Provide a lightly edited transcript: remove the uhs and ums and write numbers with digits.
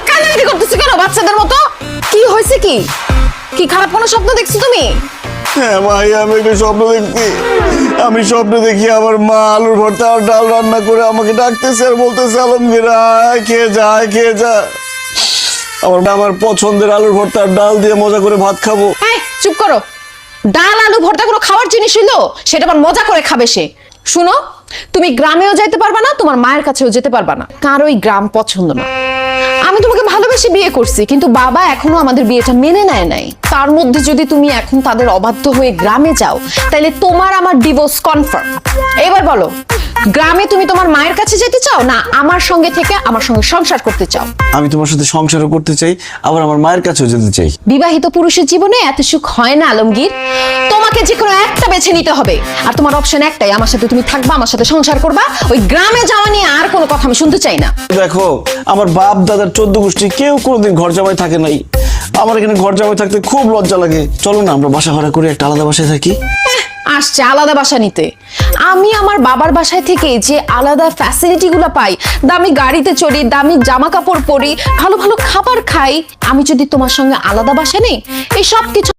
কান্নাকাটি করতেছো কেন বাচ্চাদের মতো? কি হয়েছে? কি কি খারাপ কোনো স্বপ্ন দেখছো তুমি? হ্যাঁ ভাই, আমি একটা স্বপ্ন দেখছি। আমি স্বপ্ন দেখি আমার মা আলুর ভর্তা আর ডাল রান্না করে আমাকে ডাকতেছে আর বলতেছে, আলমগীর আয় খেয়ে যা, খেয়ে যা। আমার পছন্দের আলুর ভর্তা আর ডাল দিয়ে মজা করে ভাত খাবো। চুপ করো। ডাল আলু ভর্তা কোনো খাওয়ার জিনিস হইলো? সেটা আবার মজা করে খাবে সে। শুনো, তুমি গ্রামেও যাইতে পারবা না, তোমার মায়ের কাছেও যেতে পারবা না। কারোই গ্রাম পছন্দ না। আমি তোমাকে ভালোবেসে বিয়ে করছি, কিন্তু বাবা এখনো আমাদের বিয়েটা মেনে নেয় নাই। তার মধ্যে যদি তুমি এখন তাদের অবাধ্য হয়ে গ্রামে যাও, তাহলে তোমার আমার ডিভোর্স কনফার্ম। এবার বলো, গ্রামে তুমি তোমার মায়ের কাছে যেতে চাও, না আমার সঙ্গে থেকে আমার সঙ্গে সংসার করতে চাও? আমি তোমার সাথে সংসারও করতে চাই, আবার আমার মায়ের কাছেও যেতে চাই। বিবাহিত পুরুষের জীবনে এত সুখ হয় না আলমগীর। তোমাকে যে কোনো একটা বেছে নিতে হবে, আর তোমার অপশন একটাই, আমার সাথে তুমি থাকবা, আমার সাথে সংসার করবা। ওই গ্রামে যাওয়া নিয়ে আর কোনো কথা আমি শুনতে চাই না। দেখো, আমার বাপ দাদার 14 গোষ্ঠী কেউ কোনোদিন ঘর জামাই থাকে নাই। আমার এখানে ঘর জামাই থাকতে খুব লজ্জা লাগে। চলো না আমরা বাসা ভাড়া করে একটা আলাদা বাসায় থাকি। আসছে আলাদা বাসা নিতে। আমি আমার বাবার বাসায় থেকে যে আলাদা ফ্যাসিলিটি গুলো পাই, দামি গাড়িতে চড়ি, দামি জামা কাপড় পরি, ভালো ভালো খাবার খাই, আমি যদি তোমার সঙ্গে আলাদা বাসা নেই, এই সব কিছু